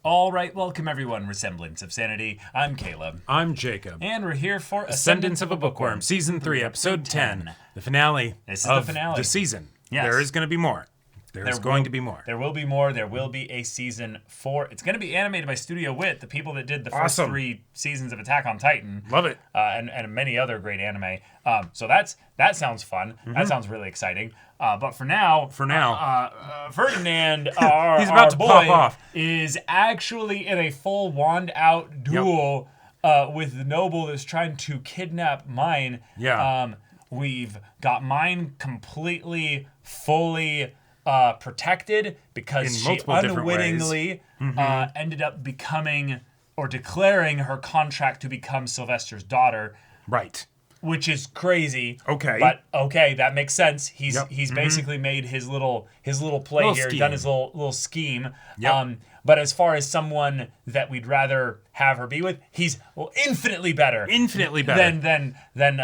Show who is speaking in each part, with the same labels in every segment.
Speaker 1: All right, welcome everyone, Semblance of Sanity. I'm Caleb.
Speaker 2: I'm Jacob.
Speaker 1: And we're here for
Speaker 2: Ascendance of a Bookworm, Season 3, Episode 10. The finale
Speaker 1: This is
Speaker 2: of
Speaker 1: the finale.
Speaker 2: the season.
Speaker 1: Yes.
Speaker 2: There is going to be more. There's going to be more.
Speaker 1: There will be more. There will be a Season 4. It's going to be animated by Studio Wit, the people that did the first 3 seasons of Attack on Titan.
Speaker 2: Love it.
Speaker 1: And many other great anime. So that sounds fun. That sounds really exciting. But for now, Ferdinand,
Speaker 2: He's about to
Speaker 1: boy,
Speaker 2: pop off.
Speaker 1: is actually in a full wand-out duel with the noble that's trying to kidnap Mine.
Speaker 2: Yeah.
Speaker 1: We've got Mine completely, fully protected because
Speaker 2: In
Speaker 1: she
Speaker 2: multiple different
Speaker 1: unwittingly ended up becoming or declaring her contract to become Sylvester's daughter.
Speaker 2: Right.
Speaker 1: Which is crazy.
Speaker 2: Okay.
Speaker 1: But okay, that makes sense. He's
Speaker 2: Yep.
Speaker 1: basically made his little play
Speaker 2: Little
Speaker 1: here,
Speaker 2: scheme.
Speaker 1: done his little scheme.
Speaker 2: Yep.
Speaker 1: But as far as someone that we'd rather have her be with, he's infinitely better.
Speaker 2: Infinitely better.
Speaker 1: Than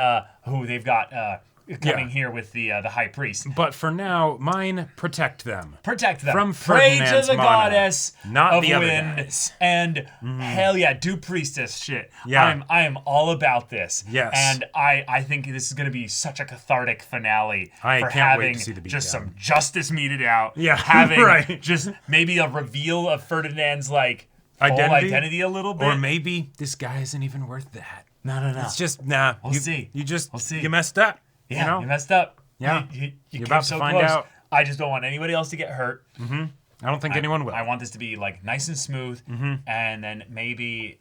Speaker 1: who they've got coming here with the High Priest.
Speaker 2: But for now, Mine, protect them.
Speaker 1: Protect them.
Speaker 2: From
Speaker 1: Pray to
Speaker 2: Ferdinand's
Speaker 1: the
Speaker 2: mana,
Speaker 1: goddess
Speaker 2: not
Speaker 1: of
Speaker 2: the other
Speaker 1: wind.
Speaker 2: guys.
Speaker 1: And hell yeah, do priestess shit.
Speaker 2: Yeah.
Speaker 1: I am all about this.
Speaker 2: Yes.
Speaker 1: And I think this is going to be such a cathartic finale
Speaker 2: I
Speaker 1: for
Speaker 2: can't wait
Speaker 1: having
Speaker 2: to see the beatdown.
Speaker 1: just some justice meted out.
Speaker 2: Yeah,
Speaker 1: Having
Speaker 2: right.
Speaker 1: just maybe a reveal of Ferdinand's full identity a little bit.
Speaker 2: Or maybe this guy isn't even worth that.
Speaker 1: No.
Speaker 2: It's just,
Speaker 1: We'll see.
Speaker 2: We'll
Speaker 1: see.
Speaker 2: You messed up.
Speaker 1: Yeah,
Speaker 2: you know?
Speaker 1: you messed up.
Speaker 2: Yeah.
Speaker 1: You
Speaker 2: You're
Speaker 1: came
Speaker 2: about
Speaker 1: so
Speaker 2: to find
Speaker 1: close.
Speaker 2: out.
Speaker 1: I just don't want anybody else to get hurt.
Speaker 2: I don't think anyone will.
Speaker 1: I want this to be like nice and smooth, and then maybe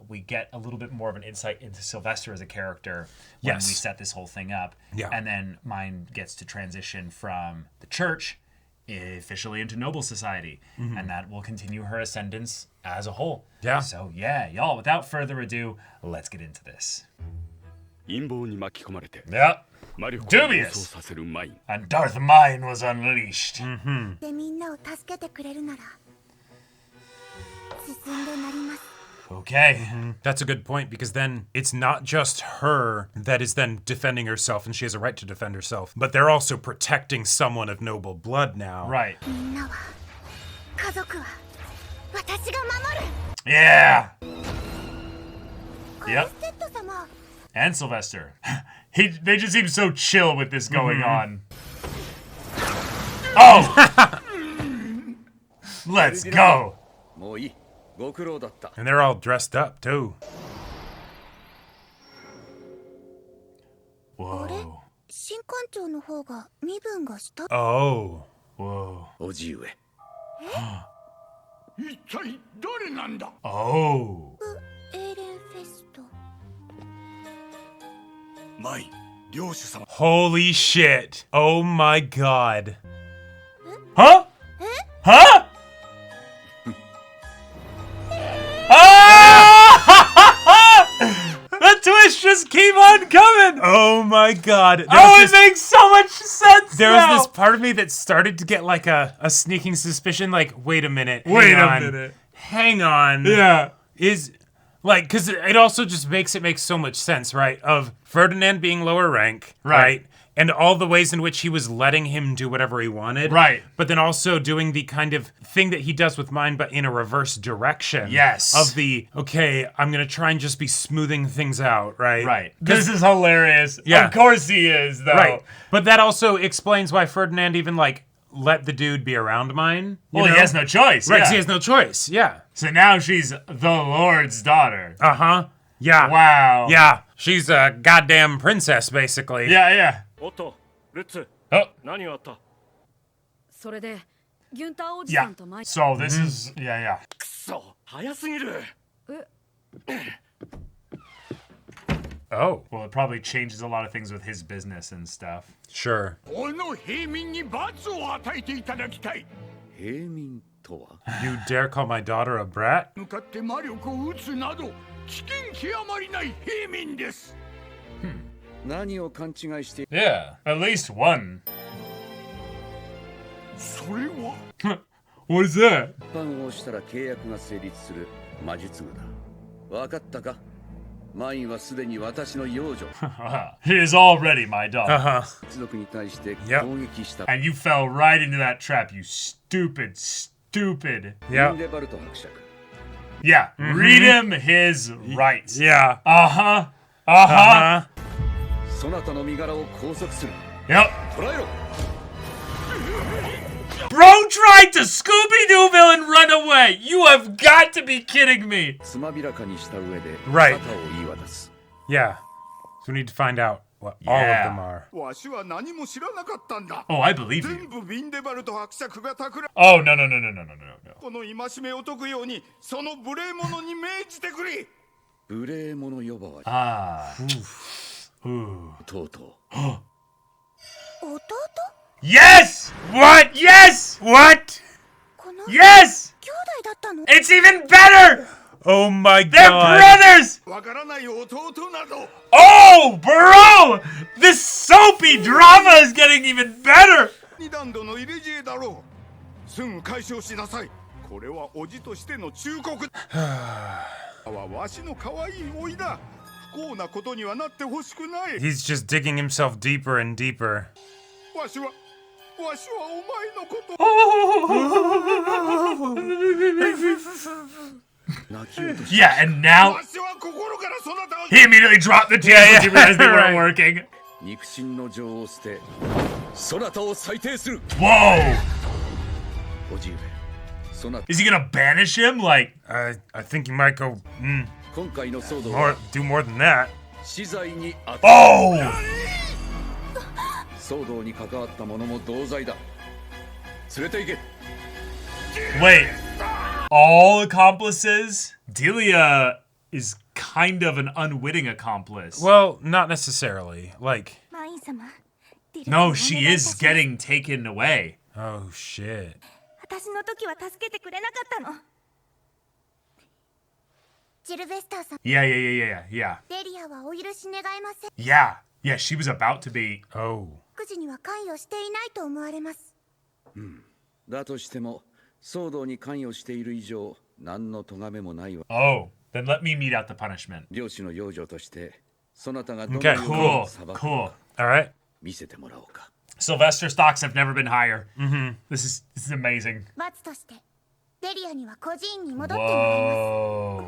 Speaker 1: we get a little bit more of an insight into Sylvester as a character when
Speaker 2: Yes.
Speaker 1: we set this whole thing up.
Speaker 2: Yeah.
Speaker 1: And then mine gets to transition from the church officially into noble society, and that will continue her ascendance as a whole.
Speaker 2: Yeah.
Speaker 1: So yeah, y'all. Without further ado, let's get into this.
Speaker 3: 陰謀に巻き込まれて
Speaker 1: Yep.
Speaker 3: 魔力を暴
Speaker 1: Dubious.
Speaker 3: 走させるマイン
Speaker 1: And Darth Mine was unleashed.
Speaker 4: でみんなを助けてくれるなら進んでなります
Speaker 1: Okay.
Speaker 2: That's a good point, because then it's not just her that is then defending herself, and she has a right to defend herself, but they're also protecting someone of noble blood now.
Speaker 1: Right.
Speaker 4: みんなは家族は私が守る
Speaker 1: Yeah.
Speaker 4: アル
Speaker 1: Yep.
Speaker 4: ステッド様
Speaker 1: And Sylvester. They just seem so chill with this going on. Oh! Let's go!
Speaker 3: もういいご苦労だった
Speaker 2: And they're all dressed up, too.
Speaker 4: あれ
Speaker 1: Whoa.
Speaker 4: 新館長の方が身分が下
Speaker 2: Oh.
Speaker 1: Whoa.
Speaker 3: おじ上
Speaker 5: 一体誰なんだ
Speaker 1: Oh.
Speaker 4: エーレンフェスト
Speaker 5: マイン領主様
Speaker 2: Holy shit. Oh my god.
Speaker 1: Huh? Huh? Ah! The twist just keep on coming!
Speaker 2: Oh my god.
Speaker 1: Oh, it makes so much sense
Speaker 2: There
Speaker 1: now!
Speaker 2: was this part of me that started to get like a sneaking suspicion, like, wait a minute.
Speaker 1: Wait
Speaker 2: hang
Speaker 1: a
Speaker 2: on,
Speaker 1: minute.
Speaker 2: Hang on.
Speaker 1: Yeah.
Speaker 2: Is, like, because it also just makes so much sense, right? Of Ferdinand being lower rank, right? And all the ways in which he was letting him do whatever he wanted.
Speaker 1: Right.
Speaker 2: But then also doing the kind of thing that he does with mine, but in a reverse direction.
Speaker 1: Yes.
Speaker 2: Of the, okay, I'm going to try and just be smoothing things out, right?
Speaker 1: Right. This is hilarious.
Speaker 2: Yeah.
Speaker 1: Of course he is, though.
Speaker 2: Right. But that also explains why Ferdinand even, like, let the dude be around mine.
Speaker 1: Well, he has no choice.
Speaker 2: Right,
Speaker 1: yeah.
Speaker 2: 'cause he has no choice. Yeah.
Speaker 1: So now she's the Lord's daughter.
Speaker 2: Uh-huh. Yeah.
Speaker 1: Wow.
Speaker 2: Yeah. She's a goddamn princess, basically.
Speaker 1: Yeah.
Speaker 3: おっとルッツ
Speaker 1: Oh,
Speaker 3: 何があった
Speaker 6: それでギュンターおじさ
Speaker 1: yeah.
Speaker 6: んとマイ
Speaker 1: So this is, yeah.
Speaker 3: くそ早すぎる
Speaker 2: Oh,
Speaker 1: Well, it probably changes a lot of things with his business and stuff.
Speaker 2: sure.
Speaker 5: この平民に罰を与えていただきたい
Speaker 3: 平民とは
Speaker 2: You dare call my daughter a brat?
Speaker 5: 向かって魔力を撃つなど危険極まりない平民です
Speaker 3: 何を勘違いして
Speaker 1: Yeah, at least one.
Speaker 5: それは
Speaker 1: What is that?
Speaker 3: 一般をしたら契約が成立する魔術具だ分かったかマインはすでに私の養女
Speaker 1: He is already my dog.
Speaker 2: Uh-huh.
Speaker 3: 一族に対して
Speaker 2: Yep.
Speaker 3: 攻撃した
Speaker 1: And you fell right into that trap, you stupid, stupid.
Speaker 3: イ
Speaker 2: Yeah.
Speaker 3: ンデバルト伯爵
Speaker 1: Yeah, read him his rights.
Speaker 2: Yeah.
Speaker 1: Uh-huh. Uh-huh.
Speaker 3: そなたの身柄を拘束する
Speaker 1: Yep.
Speaker 3: 捕らえろ
Speaker 1: Bro tried to Scooby-Doo and run away. You have got to be kidding me.
Speaker 3: つまびらかにした上で
Speaker 2: Right.
Speaker 3: 沙汰を言い渡す
Speaker 2: Yeah. So we need to find out what all
Speaker 1: Yeah.
Speaker 2: of them are.
Speaker 5: わしは何も知らなかったんだ
Speaker 1: Oh, I believe
Speaker 5: 全
Speaker 1: you.
Speaker 5: 部ウィンデバルト伯爵が企
Speaker 1: Oh, no, no, no, no, no, no, no, no.
Speaker 5: この戒めを解くようにその無礼者に命じてくれ
Speaker 3: 無礼者呼ばわり
Speaker 1: Ah. Ooh.
Speaker 3: とうとう
Speaker 4: 弟
Speaker 1: Yes! What? Yes!
Speaker 2: What?
Speaker 4: この
Speaker 1: Yes!
Speaker 4: 兄弟だったの
Speaker 1: It's even better!
Speaker 2: Oh my
Speaker 1: They're
Speaker 2: god.
Speaker 1: brothers!
Speaker 5: わからない弟など
Speaker 1: Oh, bro! This soapy drama is getting even better!
Speaker 5: 二段度の入れ知恵だろうすぐ解消しなさいこれは叔父としての忠告はわしの可愛い甥いだ不幸なことにはなってほしくない
Speaker 2: He's just digging himself deeper and deeper.
Speaker 5: わしはお前のこと
Speaker 3: 泣き落とし
Speaker 1: Yeah, and now
Speaker 5: わしは心からそなたを
Speaker 1: he immediately dropped the tears
Speaker 2: Yeah,
Speaker 1: once he realized they weren't
Speaker 2: right.
Speaker 1: working.
Speaker 3: 肉親の情を捨てそなたを裁定する
Speaker 1: Whoa!
Speaker 3: 叔父上そなた
Speaker 1: Is he gonna banish him? Like,
Speaker 2: I think he might go
Speaker 3: 今回の騒動
Speaker 2: more,
Speaker 3: は
Speaker 2: do more than that.
Speaker 3: 死罪に当たる
Speaker 1: oh!
Speaker 3: 騒動に関わった者も同罪だ連れて行け
Speaker 1: Wait. All accomplices? Delia is kind of an unwitting accomplice.
Speaker 2: Well, not necessarily. Like,
Speaker 4: マイン様ディル
Speaker 1: No,
Speaker 4: お願いい
Speaker 1: she
Speaker 4: たします
Speaker 1: is getting taken away.
Speaker 2: oh shit.
Speaker 4: 私の時は助けてくれなかったのジルベスターさん
Speaker 1: Yeah, yeah, yeah, yeah, yeah.
Speaker 4: デリアはお許し願えません
Speaker 1: Yeah. Yeah, she was about to be.
Speaker 2: Oh.
Speaker 4: 育児には関与していないと思われます
Speaker 3: だとしても騒動に関与している以上何の咎めもないわ
Speaker 1: Oh, then let me meet out the punishment.
Speaker 3: 漁師の養女としてそなたがどの
Speaker 2: Okay,
Speaker 3: よう
Speaker 1: Cool,
Speaker 3: に裁く
Speaker 1: cool.
Speaker 2: All right.
Speaker 3: 見せてもらおうか
Speaker 1: Sylvester stocks have never been higher. This is amazing.
Speaker 4: 罰としてデリアには孤児院に戻ってもらいま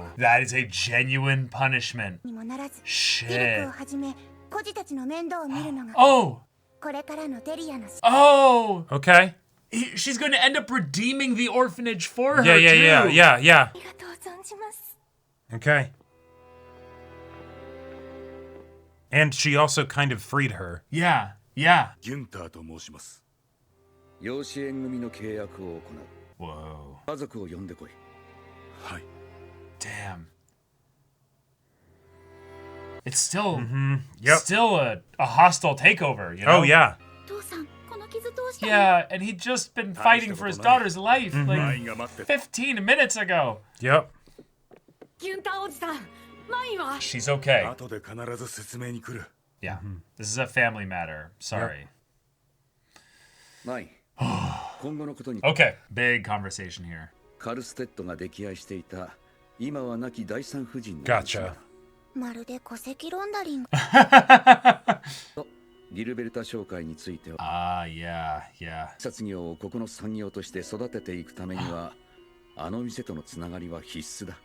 Speaker 1: Whoa. That is a genuine punishment.
Speaker 4: すにもならずディルク
Speaker 1: Shit.
Speaker 4: をはじめ孤児たちの面倒を見るのが
Speaker 1: Oh,
Speaker 4: これからのデリアの仕
Speaker 1: oh.
Speaker 2: Okay.
Speaker 1: She's going to end up redeeming the orphanage for her,
Speaker 2: Yeah, yeah, yeah,
Speaker 1: too.
Speaker 2: yeah, yeah.
Speaker 4: ありがとう存じます
Speaker 2: Okay. And she also kind of freed her.
Speaker 1: Yeah, yeah.
Speaker 5: ギュンターと申します
Speaker 3: 養子縁組の契約を行う
Speaker 1: Whoa.
Speaker 3: 家族を呼んでこい
Speaker 5: はい
Speaker 1: Damn. It's still
Speaker 2: Yep.
Speaker 1: still a hostile takeover, you know?
Speaker 2: Oh, yeah.
Speaker 4: 父さんこの傷どうしたの
Speaker 1: Yeah, and he'd just been fighting for his daughter's life
Speaker 5: マ
Speaker 1: like
Speaker 5: インが待って
Speaker 1: 15 minutes ago.
Speaker 2: Yep.
Speaker 6: ギュンターおじさんマインは
Speaker 1: She's okay.
Speaker 5: 後で必ず説明に来る
Speaker 1: Yeah. This is a family matter. Sorry.
Speaker 3: マイン今後のことに
Speaker 1: Okay. Big conversation here.
Speaker 3: カルステッドが溺愛していた今は亡き第三夫人の
Speaker 2: Gotcha.
Speaker 4: まるで戸籍ロンダリング
Speaker 3: ギルベルタ商会については
Speaker 1: Ah, yeah, yeah.
Speaker 3: 殺業をここの産業として育てていくためにはあの店とのつながりは必須だ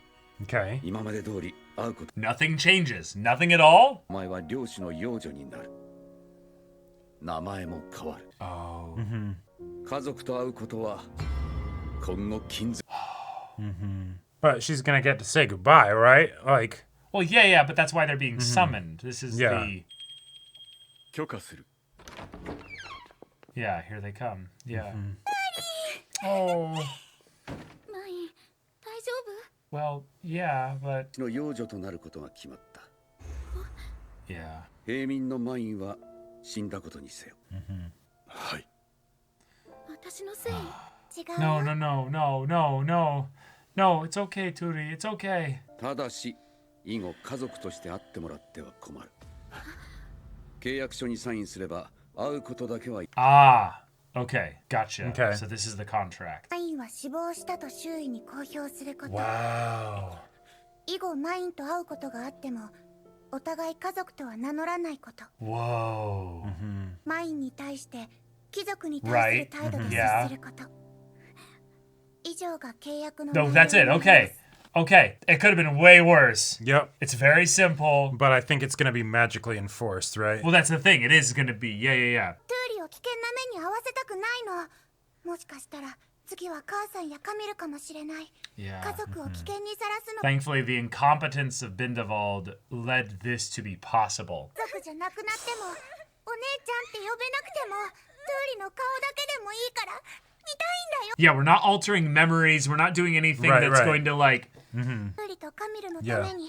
Speaker 2: Okay.
Speaker 3: 今まで通り会うこと
Speaker 1: Nothing changes. Nothing at all?
Speaker 3: お前は漁師の養女になる名前も変わる
Speaker 1: Oh.
Speaker 3: 家族と会うことは今後近所
Speaker 2: But she's gonna get to say goodbye, right? Like,
Speaker 1: Well, yeah, yeah, but that's why they're being summoned. This is
Speaker 2: Yeah.
Speaker 1: the
Speaker 5: 許可する
Speaker 1: Yeah, here they come. Yeah. Oh.
Speaker 4: マイン大丈夫
Speaker 1: Well, yeah, but
Speaker 3: の養女となることが決まった
Speaker 1: yeah.
Speaker 3: 平民のマインは死んだことにせよ
Speaker 5: はい
Speaker 4: 私のせい違う
Speaker 1: No,
Speaker 4: よ
Speaker 1: no, no, no, no, no. No, it's okay, Turi. It's okay.
Speaker 3: ただし以後家族として会ってもらっては困る契約書にサインすれば会うことだけは
Speaker 1: Ah, okay. Gotcha.
Speaker 2: Okay.
Speaker 1: So this is the contract.
Speaker 4: マインは死亡したと周囲に公表すること
Speaker 1: Wow.
Speaker 4: 以後マインと会うことがあってもお互い家族とは名乗らないこと
Speaker 1: Whoa.
Speaker 4: マインに対して貴族に対する態度で接すること、以上が契約の
Speaker 1: No,
Speaker 4: 内容
Speaker 1: that's it.
Speaker 4: になります
Speaker 1: Okay. Okay. It could have been way worse.
Speaker 2: Yep.
Speaker 1: It's very simple.
Speaker 2: But I think it's gonna be magically enforced, right?
Speaker 1: Well, that's the thing. It is going to be. Yeah, yeah, yeah.
Speaker 4: トゥーリを危険な目に遭わせたくないの。もしかしたら次は母さんやカミルかもしれない。
Speaker 1: Yeah.
Speaker 4: 家族を危険にさらすの。
Speaker 1: Thankfully, the incompetence of Bindevald led this to be possible.
Speaker 4: 家族じゃなくなっても、お姉ちゃんって呼べなくても、トゥーリの顔だけでもいいから見たいんだよ。
Speaker 1: Yeah, we're not altering memories. We're not doing anything
Speaker 2: Right,
Speaker 1: that's
Speaker 2: right.
Speaker 1: going to like.
Speaker 4: トゥーリとカミルのために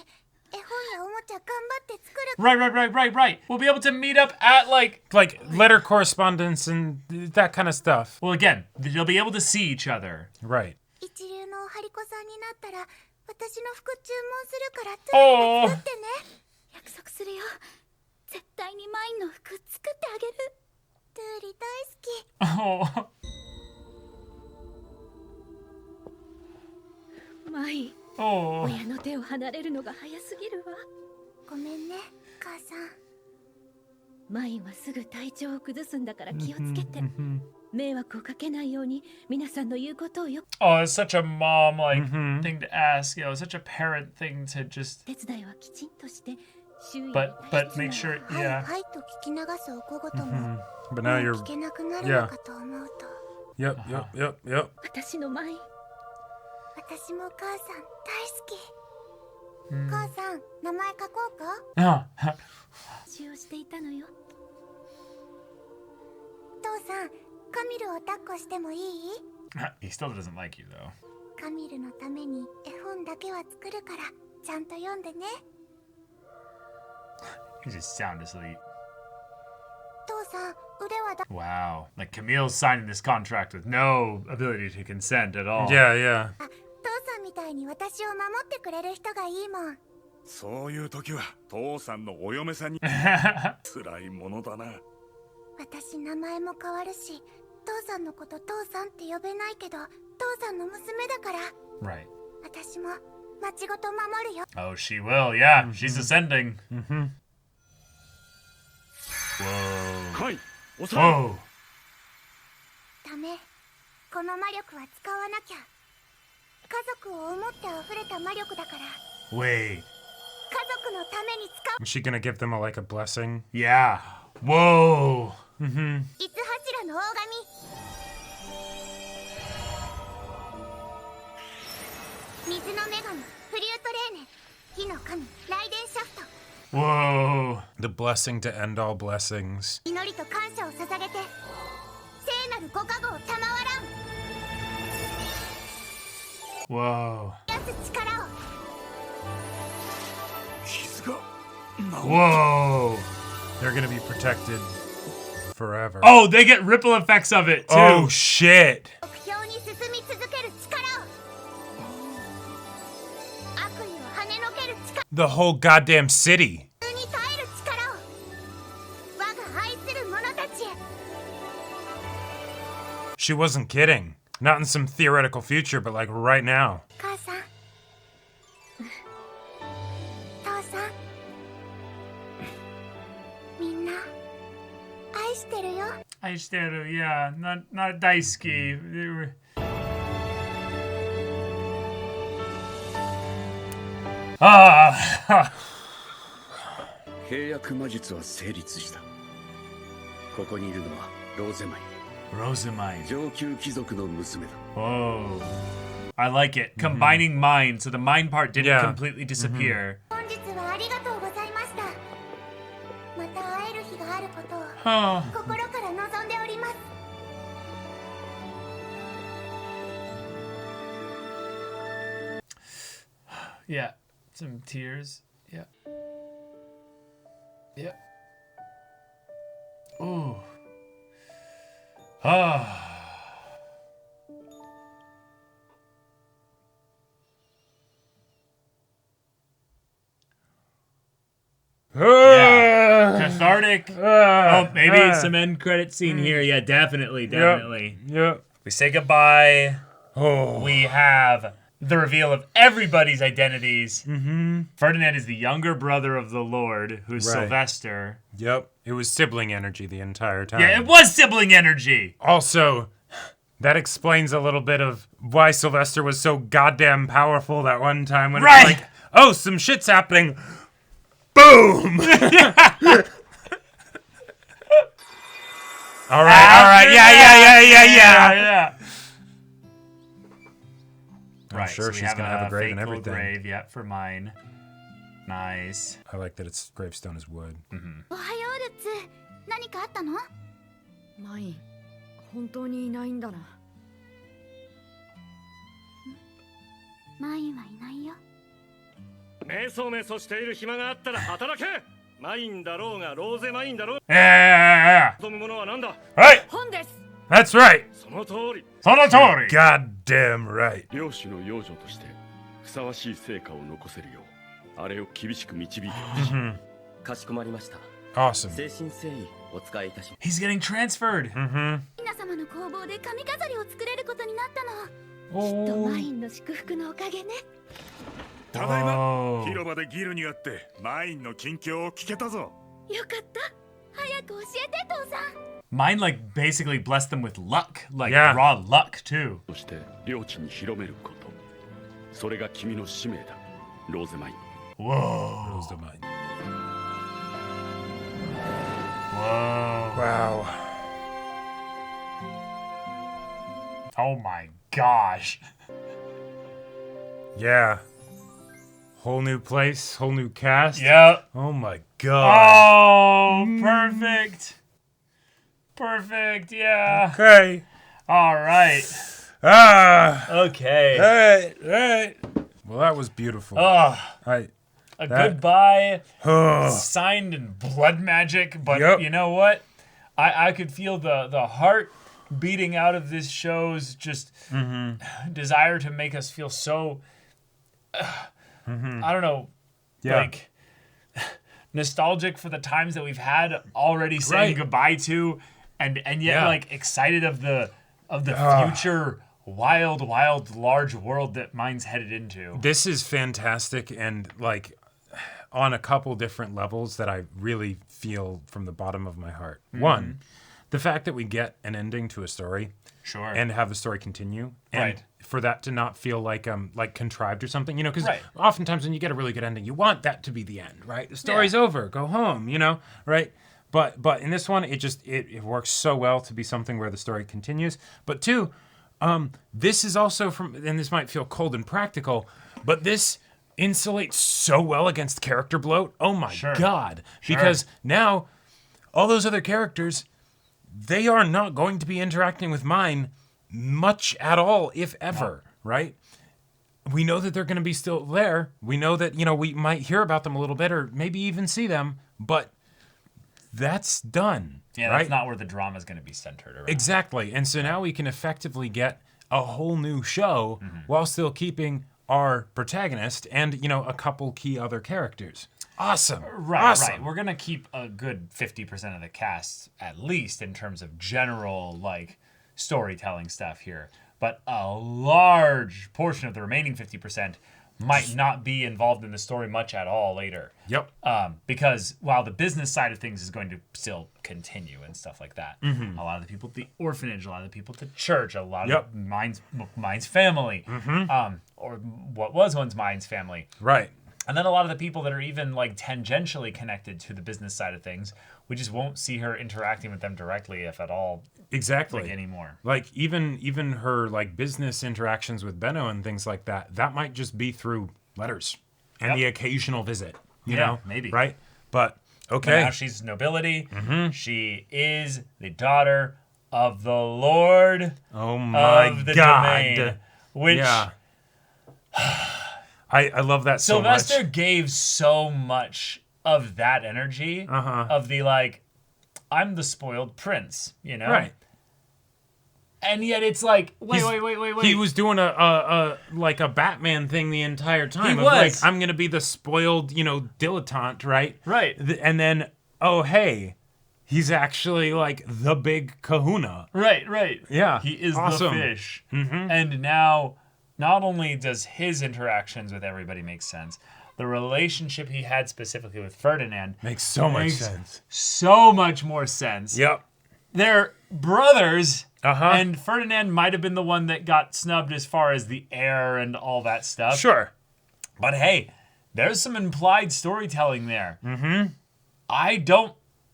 Speaker 4: 絵本やおもちゃ頑張って作る。
Speaker 1: Right. We'll be able to meet up at like.
Speaker 2: Like letter correspondence and that kind of stuff.
Speaker 1: Well, again, they'll be able to see each other.
Speaker 2: Right.
Speaker 4: 一流のおはりこさんになったら私の服注文するからトゥーリが作ってね。
Speaker 6: 約束するよ。絶対にマインの服作ってあげる。
Speaker 4: トゥーリ大好き。
Speaker 1: Oh.
Speaker 6: マイン、
Speaker 1: Oh.
Speaker 6: 親の手を離れるのが早すぎるわ。
Speaker 4: ごめんね母さん。
Speaker 6: マインはすぐ体調を崩すんだから気をつけて。迷惑をかけないように皆さんの言うことをよく
Speaker 1: Oh, it's such a mom like thing to ask. You know, such a parent thing to just.
Speaker 6: 手伝いはきちんとして周囲に
Speaker 1: But
Speaker 6: 大
Speaker 1: but
Speaker 6: 切
Speaker 1: make
Speaker 6: な
Speaker 1: sure.
Speaker 4: はい
Speaker 1: Yeah.
Speaker 4: はいと聞き流すお小言も、
Speaker 2: But
Speaker 4: も
Speaker 2: now
Speaker 4: う
Speaker 2: you're.
Speaker 4: 聞けなくなるのかと思うと、
Speaker 2: Yep.
Speaker 6: 私のマイン。
Speaker 4: 私も母さん大好き。母さん名前書こうか。
Speaker 1: Oh.
Speaker 6: 使用していたのよ。
Speaker 4: 父さんカミルを抱っこしてもいい？
Speaker 1: He still doesn't like you though.
Speaker 4: カミルのために絵本だけは作るからちゃんと読んでね。
Speaker 1: He's just sound asleep.
Speaker 4: 父さん腕はだ
Speaker 1: Wow. Like Camille's signing this contract with no ability to consent at all.
Speaker 2: Yeah.
Speaker 4: あ、父さんみたいに私を守ってくれる人がいいもん。
Speaker 5: そういう時は父さんのお嫁さんに辛いものだな。
Speaker 4: 私名前も変わるし、父さんのこと父さんって呼べないけど父さんの娘だから、
Speaker 1: Right.
Speaker 4: 私も町ごと守るよ。
Speaker 1: Oh, she will. Yeah, she's ascending. Whoa.
Speaker 5: はい、おさら
Speaker 1: Whoa.
Speaker 4: ダメ、この魔力は使わなきゃ。家族を思って溢れた魔力だから、
Speaker 1: Wait.
Speaker 4: 家族のために使う。
Speaker 2: Is she gonna give them like a blessing?
Speaker 1: Yeah. Whoa.
Speaker 4: 五つ柱の大神。水の女神フリュートレーネ、火の神ライデンシャフト。
Speaker 1: Whoa.
Speaker 2: The blessing to end all blessings.
Speaker 4: 祈りと感謝を捧げて聖なるご加護を賜らん。
Speaker 1: Whoa.
Speaker 4: 癒す力を。
Speaker 5: 傷が
Speaker 1: Whoa.
Speaker 2: They're gonna be protected forever.
Speaker 1: Oh, they get ripple effects of it too.
Speaker 2: Oh shit!
Speaker 4: 目標に進み続ける力を。悪意を跳ねのける力
Speaker 2: The whole goddamn city.
Speaker 4: に耐える力を。我が愛する者たちへ。
Speaker 2: She wasn't kidding. Not in some theoretical future, but like right now.
Speaker 4: 母さん父さん、みんな愛してるよ。
Speaker 1: I still, yeah, not daisuki. They were- Ah.
Speaker 3: 契約魔術は成立した。ここにいるのはローゼマイ
Speaker 1: Rosamine.
Speaker 3: 上級貴族の娘だ。
Speaker 1: Whoa. I like it. Combining mind, so the mind part didn't
Speaker 2: Yeah.
Speaker 1: completely disappear.
Speaker 4: 本日はありがとうございました。また会える日があることを
Speaker 1: Oh.
Speaker 4: 心から望んでおります。
Speaker 1: Yeah. Some tears. Yeah. Yeah. Ooh. Ah. Yeah. Cathartic. Oh, maybe some end credit scene here. Yeah, definitely.
Speaker 2: Yep.
Speaker 1: We say goodbye.
Speaker 2: Oh.
Speaker 1: We have the reveal of everybody's identities. Ferdinand is the younger brother of the Lord, who's
Speaker 2: Right.
Speaker 1: Sylvester.
Speaker 2: Yep. It was sibling energy the entire time.
Speaker 1: Yeah, it was sibling energy.
Speaker 2: Also, That explains a little bit of why Sylvester was so goddamn powerful that one time when
Speaker 1: Right.
Speaker 2: it's like, oh, some shit's happening. Boom! All right.
Speaker 1: Yeah. Right,
Speaker 2: sure
Speaker 1: so we
Speaker 2: she's gonna have a grave
Speaker 1: fake
Speaker 2: and
Speaker 1: little
Speaker 2: everything.
Speaker 1: grave, yeah, for mine. Nice.
Speaker 2: I like that its gravestone is wood.
Speaker 4: おはようルッツ何かあったの？
Speaker 6: マイン本当にいないんだな。
Speaker 4: マインはいないよ。
Speaker 7: メソメソしている暇があったら働け。マインだろうがローゼマインだろう。
Speaker 2: Yeah.
Speaker 7: 望むものは何だ。
Speaker 2: Right.
Speaker 6: 本です。
Speaker 2: That's right.
Speaker 7: その通り。
Speaker 1: Sonotori!
Speaker 2: Goddamn right.
Speaker 3: 領主の養女としてふさわしい成果を残せるようあれを厳しく導いてほしい。
Speaker 8: かしこまりました。
Speaker 2: Awesome.
Speaker 8: 誠心誠意お使いいたします。
Speaker 1: He's getting transferred.
Speaker 4: 皆様の工房で髪飾りを作れることになったの。
Speaker 6: きっとマインの祝福のおかげね。
Speaker 5: ただいま
Speaker 1: Oh.
Speaker 5: 広場でギルに会ってマインの近況を聞けたぞ。
Speaker 6: よかった。
Speaker 4: 早く教えて父さん。
Speaker 1: Mine, like, basically blessed them with luck. Like,
Speaker 2: Yeah.
Speaker 1: raw luck, too.
Speaker 3: そして領地に広めることそれが君の使命だローゼマイン。
Speaker 1: Whoa.
Speaker 2: Close the mind.
Speaker 1: Whoa.
Speaker 2: Wow.
Speaker 1: Oh my gosh.
Speaker 2: Yeah. Whole new place, whole new cast.
Speaker 1: Yep.
Speaker 2: Oh my god.
Speaker 1: Oh, perfect. Perfect, yeah.
Speaker 2: Okay.
Speaker 1: All right.
Speaker 2: Ah.
Speaker 1: Okay.
Speaker 2: All right. Well, that was beautiful.
Speaker 1: Oh,
Speaker 2: I.
Speaker 1: a
Speaker 2: That-
Speaker 1: goodbye
Speaker 2: Oh.
Speaker 1: signed in blood magic, but
Speaker 2: Yep.
Speaker 1: you know what? I could feel the heart beating out of this show's just desire to make us feel so I don't know,
Speaker 2: Yeah.
Speaker 1: like nostalgic for the times that we've had already saying
Speaker 2: Right.
Speaker 1: goodbye to, and yet
Speaker 2: Yeah.
Speaker 1: like excited of the future wild, large world that mine's headed into.
Speaker 2: This is fantastic and like on a couple different levels that I really feel from the bottom of my heart. One, the fact that we get an ending to a story
Speaker 1: Sure.
Speaker 2: and have the story continue, and
Speaker 1: Right.
Speaker 2: for that to not feel like contrived or something, you know, because
Speaker 1: Right.
Speaker 2: oftentimes when you get a really good ending, you want that to be the end, right? The story's over, go home, you know, right? But in this one, it works so well to be something where the story continues. But two, this is also and this might feel cold and practical, but this insulates so well against character bloat. Oh my
Speaker 1: Sure.
Speaker 2: god!
Speaker 1: Sure.
Speaker 2: Because now all those other characters, they are not going to be interacting with mine much at all, if ever, right? We know that they're going to be still there. We know that, you know, we might hear about them a little bit or maybe even see them, but that's done.
Speaker 1: Yeah,
Speaker 2: right?
Speaker 1: that's not where the drama is going to be centered around.
Speaker 2: Exactly. And so now we can effectively get a whole new show while still keeping our protagonist and, you know, a couple key other characters. Awesome.
Speaker 1: Right,
Speaker 2: awesome.
Speaker 1: right. We're going to keep a good 50% of the cast, at least, in terms of general, like, storytelling stuff here. But a large portion of the remaining 50% might not be involved in the story much at all later.
Speaker 2: Yep.
Speaker 1: Because while the business side of things is going to still continue and stuff like that, a lot of the people at the orphanage, a lot of the people at the church, a lot
Speaker 2: Yep.
Speaker 1: of mine's family, or what was once mine's family.
Speaker 2: Right.
Speaker 1: And then a lot of the people that are even like tangentially connected to the business side of things, we just won't see her interacting with them directly, if at all,
Speaker 2: Exactly.
Speaker 1: like anymore.
Speaker 2: Like even her like business interactions with Benno and things like that might just be through letters and
Speaker 1: Yep.
Speaker 2: the occasional visit, you
Speaker 1: Yeah,
Speaker 2: know?
Speaker 1: maybe.
Speaker 2: Right? But
Speaker 1: But
Speaker 2: okay.
Speaker 1: now she's nobility. She is the daughter of the Lord
Speaker 2: Oh my
Speaker 1: of the
Speaker 2: god.
Speaker 1: domain, which
Speaker 2: Yeah. I love that so
Speaker 1: Sylvester
Speaker 2: much.
Speaker 1: gave so much of that energy of the like, I'm the spoiled prince, you know?
Speaker 2: Right.
Speaker 1: And yet it's like, wait.
Speaker 2: He was doing a like a Batman thing the entire time.
Speaker 1: He
Speaker 2: of
Speaker 1: was.
Speaker 2: like, I'm gonna be the spoiled, you know, dilettante, right?
Speaker 1: Right.
Speaker 2: And then, oh hey, he's actually like the big kahuna.
Speaker 1: Right.
Speaker 2: Yeah,
Speaker 1: He is
Speaker 2: awesome.
Speaker 1: the fish. And now, not only does his interactions with everybody make sense, the relationship he had specifically with Ferdinand
Speaker 2: Makes so much
Speaker 1: makes
Speaker 2: sense.
Speaker 1: so much more sense.
Speaker 2: Yep.
Speaker 1: They're brothers And Ferdinand might have been the one that got snubbed as far as the heir and all that stuff.
Speaker 2: Sure.
Speaker 1: But hey, there's some implied storytelling there. I don't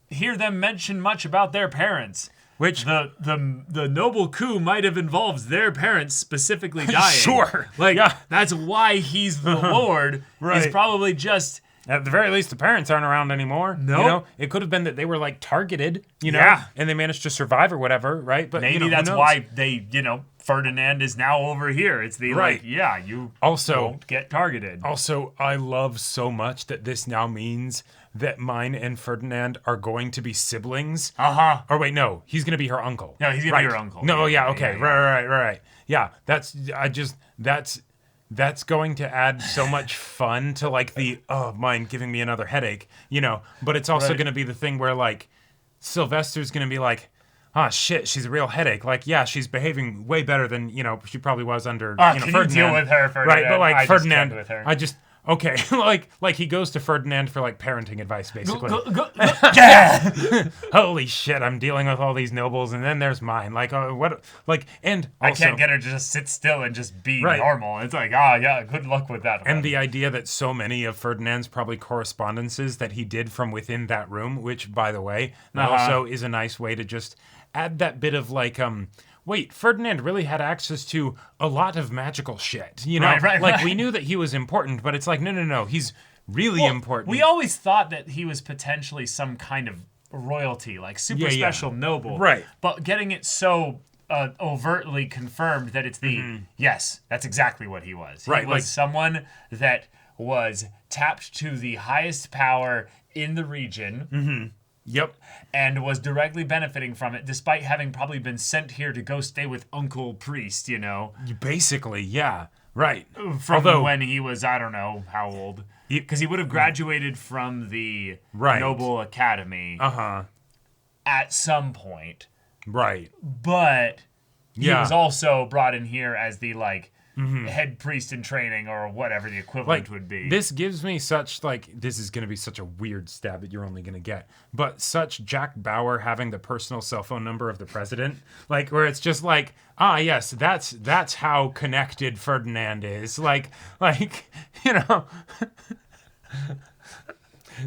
Speaker 1: hear them mention much about their parents.
Speaker 2: Which
Speaker 1: the noble coup might have involved their parents specifically dying.
Speaker 2: Sure.
Speaker 1: Like, that's why he's the Lord.
Speaker 2: Right.
Speaker 1: Is probably just...
Speaker 2: At the very least, the parents aren't around anymore.
Speaker 1: No.
Speaker 2: You know, it could have been that they were like targeted, you know,
Speaker 1: Yeah.
Speaker 2: and they managed to survive or whatever, right? But
Speaker 1: Maybe
Speaker 2: you know,
Speaker 1: that's
Speaker 2: who knows?
Speaker 1: why they, Ferdinand is now over here. It's the,
Speaker 2: Right.
Speaker 1: you
Speaker 2: Also-
Speaker 1: won't get targeted.
Speaker 2: Also, I love so much that this now means that mine and Ferdinand are going to be siblings. Or wait, no, he's going to be her uncle.
Speaker 1: No, he's gonna be her uncle.
Speaker 2: No,
Speaker 1: Yeah,
Speaker 2: okay,
Speaker 1: yeah.
Speaker 2: right. Yeah, that's going to add so much fun to like the, mine giving me another headache, you know, but it's also
Speaker 1: Right.
Speaker 2: going to be the thing where like Sylvester's going to be like, shit, she's a real headache. Like, yeah, she's behaving way better than, she probably was under,
Speaker 1: Can
Speaker 2: Ferdinand.
Speaker 1: you deal with her, Ferdinand?
Speaker 2: Right, but like
Speaker 1: I just
Speaker 2: Ferdinand,
Speaker 1: can't with her.
Speaker 2: okay, like he goes to Ferdinand for like parenting advice, basically.
Speaker 1: Yeah.
Speaker 2: Holy shit, I'm dealing with all these nobles, and then there's mine. Like, what? Like, and
Speaker 1: I
Speaker 2: also,
Speaker 1: can't get her to just sit still and just be
Speaker 2: Right.
Speaker 1: normal. It's like, yeah, good luck with that.
Speaker 2: and the idea that so many of Ferdinand's probably correspondences that he did from within that room, which, by the way, that also is a nice way to just add that bit of like, wait, Ferdinand really had access to a lot of magical shit, you know?
Speaker 1: Right,
Speaker 2: like,
Speaker 1: right.
Speaker 2: we knew that he was important, but it's like, no, he's really important.
Speaker 1: We always thought that he was potentially some kind of royalty, like super
Speaker 2: Yeah.
Speaker 1: special noble.
Speaker 2: Right.
Speaker 1: But getting it so overtly confirmed that it's the, yes, that's exactly what he was.
Speaker 2: Right,
Speaker 1: He was
Speaker 2: like-
Speaker 1: someone that was tapped to the highest power in the region.
Speaker 2: Yep.
Speaker 1: And was directly benefiting from it, despite having probably been sent here to go stay with Uncle Priest,
Speaker 2: Basically, yeah. Right.
Speaker 1: from when he was, I don't know how old. Because he would have graduated from the
Speaker 2: Right.
Speaker 1: Noble Academy at some point.
Speaker 2: Right.
Speaker 1: But he
Speaker 2: Yeah.
Speaker 1: was also brought in here as the, head priest in training or whatever the equivalent would be.
Speaker 2: This gives me such, this is going to be such a weird stab that you're only going to get, but such Jack Bauer having the personal cell phone number of the president, where it's just like, yes, that's how connected Ferdinand is.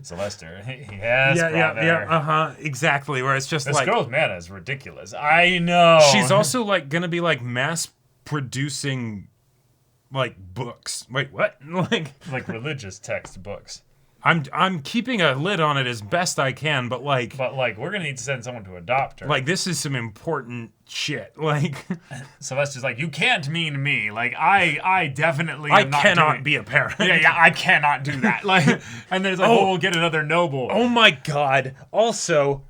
Speaker 1: Sylvester, yes, brother.
Speaker 2: Exactly, where it's just
Speaker 1: This girl's mana is ridiculous. I know.
Speaker 2: she's also, going to be, mass producing, books. Wait, what?
Speaker 1: like religious textbooks.
Speaker 2: I'm keeping a lid on it as best I can, but
Speaker 1: But we're gonna need to send someone to adopt her.
Speaker 2: this is some important shit.
Speaker 1: Sylvester's like, you can't mean me. I definitely am not
Speaker 2: cannot
Speaker 1: doing-
Speaker 2: be a parent.
Speaker 1: Yeah, I cannot do that. And then it's like, we'll get another noble.
Speaker 2: Oh my god. Also,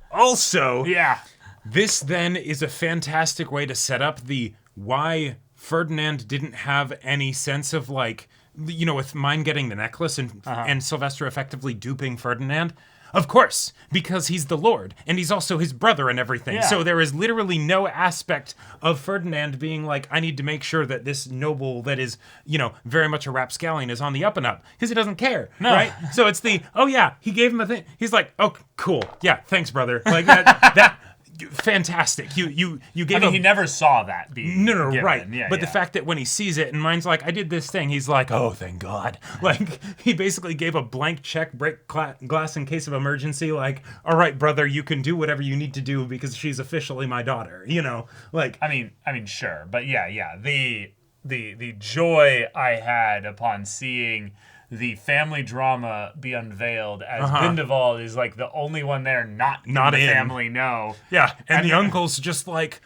Speaker 1: Yeah.
Speaker 2: this then is a fantastic way to set up the why Ferdinand didn't have any sense of with mine getting the necklace and Sylvester effectively duping Ferdinand. Of course, because he's the Lord, and he's also his brother and everything.
Speaker 1: Yeah.
Speaker 2: So there is literally no aspect of Ferdinand being like, I need to make sure that this noble that is, very much a rapscallion is on the up and up, because he doesn't care, right? So it's the, he gave him a thing. He's like, oh, cool. Yeah, thanks, brother. That fantastic. You gave him...
Speaker 1: he never saw that being
Speaker 2: No,
Speaker 1: given.
Speaker 2: right.
Speaker 1: Yeah,
Speaker 2: but the
Speaker 1: yeah.
Speaker 2: fact that when he sees it and mine's like, I did this thing, he's like, oh, thank God. He basically gave a blank check, break glass in case of emergency, all right, brother, you can do whatever you need to do because she's officially my daughter,
Speaker 1: I mean, sure, but yeah. The joy I had upon seeing the family drama be unveiled as Grindelwald is the only one there not in the
Speaker 2: in.
Speaker 1: family know.
Speaker 2: Yeah, and the uncle's just like,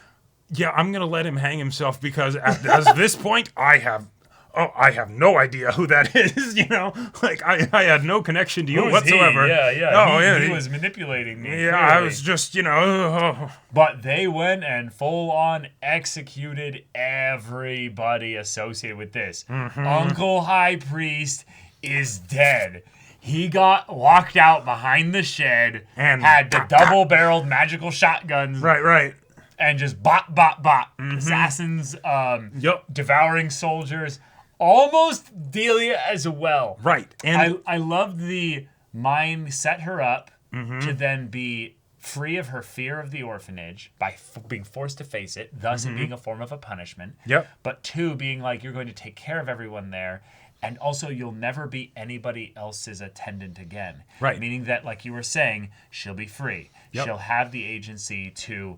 Speaker 2: yeah, I'm going to let him hang himself because at this point, I have no idea who that is, I had no connection to you
Speaker 1: Who is
Speaker 2: whatsoever.
Speaker 1: He? Yeah.
Speaker 2: Oh,
Speaker 1: He
Speaker 2: yeah.
Speaker 1: was manipulating me.
Speaker 2: Yeah, I
Speaker 1: clearly.
Speaker 2: was just,
Speaker 1: But they went and full on executed everybody associated with this. Uncle High Priest is dead. He got locked out behind the shed
Speaker 2: And
Speaker 1: had the double-barreled magical shotguns
Speaker 2: Right.
Speaker 1: and just bop. Assassins, devouring soldiers, almost Delia as well.
Speaker 2: Right. And
Speaker 1: I loved the mine set her up to then be free of her fear of the orphanage by being forced to face it, thus it being a form of a punishment.
Speaker 2: Yep.
Speaker 1: But 2, being like, you're going to take care of everyone there, and also you'll never be anybody else's attendant again.
Speaker 2: Right.
Speaker 1: Meaning that, like you were saying, she'll be free.
Speaker 2: Yep.
Speaker 1: She'll have the agency to,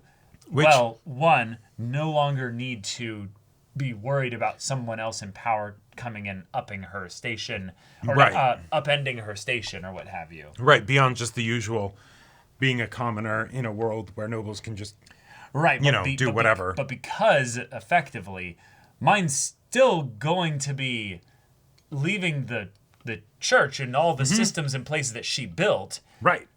Speaker 2: Which-
Speaker 1: well, 1, no longer need to be worried about someone else in power coming and upping her station, or
Speaker 2: Right.
Speaker 1: upending her station, or what have you.
Speaker 2: Right, beyond just the usual being a commoner in a world where nobles can just
Speaker 1: Right.
Speaker 2: You know, do whatever.
Speaker 1: But because, effectively, mine's still going to be leaving the church and all the systems and places that she built
Speaker 2: right.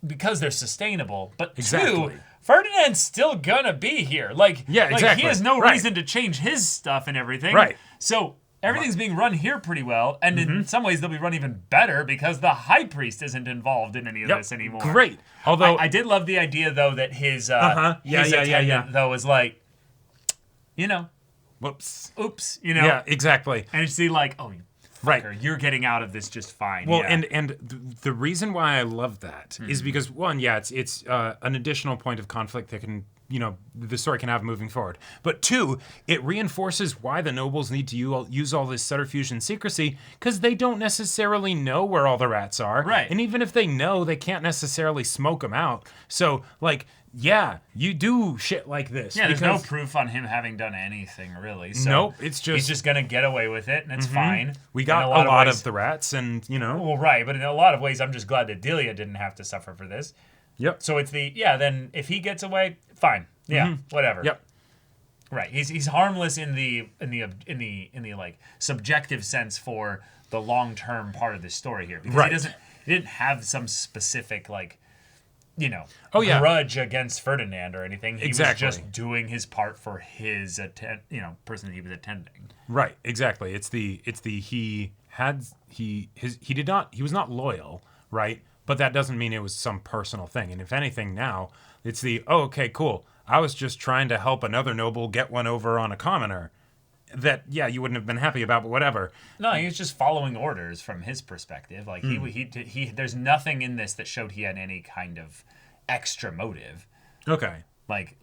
Speaker 1: because they're sustainable. But
Speaker 2: Exactly.
Speaker 1: 2, Ferdinand's still gonna be here. Like,
Speaker 2: Yeah,
Speaker 1: like
Speaker 2: exactly.
Speaker 1: he has no
Speaker 2: Right.
Speaker 1: reason to change his stuff and everything.
Speaker 2: Right.
Speaker 1: So everything's being run here pretty well, and in some ways they'll be run even better because the high priest isn't involved in any of
Speaker 2: Yep.
Speaker 1: this anymore.
Speaker 2: Great. Although
Speaker 1: I did love the idea though that his
Speaker 2: Yeah,
Speaker 1: his
Speaker 2: yeah,
Speaker 1: attendant though was like, you know,
Speaker 2: whoops.
Speaker 1: oops, you know,
Speaker 2: Yeah, exactly.
Speaker 1: and you see like, oh, you
Speaker 2: Right.
Speaker 1: fucker, you're getting out of this just fine.
Speaker 2: Well,
Speaker 1: yeah.
Speaker 2: and the reason why I love that is because one, yeah, it's an additional point of conflict that can, you know, the story can have moving forward. But 2, it reinforces why the nobles need to use all this subterfuge and secrecy, because they don't necessarily know where all the rats are.
Speaker 1: Right.
Speaker 2: And even if they know, they can't necessarily smoke them out. So, like, yeah, you do shit like this.
Speaker 1: Yeah, there's no
Speaker 2: because-
Speaker 1: proof on him having done anything really. So
Speaker 2: Nope, it's just-
Speaker 1: he's just gonna get away with it, and it's fine.
Speaker 2: We
Speaker 1: In
Speaker 2: got a lot
Speaker 1: ways-
Speaker 2: of the rats, and, you know.
Speaker 1: Well, right, but in a lot of ways, I'm just glad that Delia didn't have to suffer for this.
Speaker 2: Yep.
Speaker 1: So it's then if he gets away, fine. Yeah, whatever.
Speaker 2: Yep.
Speaker 1: Right. He's harmless in the like subjective sense for the long term part of this story here because
Speaker 2: Right.
Speaker 1: he didn't have some specific like, you know,
Speaker 2: Oh, yeah.
Speaker 1: grudge against Ferdinand or anything. He
Speaker 2: Exactly.
Speaker 1: was just doing his part for his person that he was attending.
Speaker 2: Right, exactly. He was not loyal, right? But that doesn't mean it was some personal thing. And if anything now, it's okay, cool. I was just trying to help another noble get one over on a commoner that, yeah, you wouldn't have been happy about, but whatever.
Speaker 1: No, he was just following orders from his perspective. Like he there's nothing in this that showed he had any kind of extra motive.
Speaker 2: Okay.
Speaker 1: Like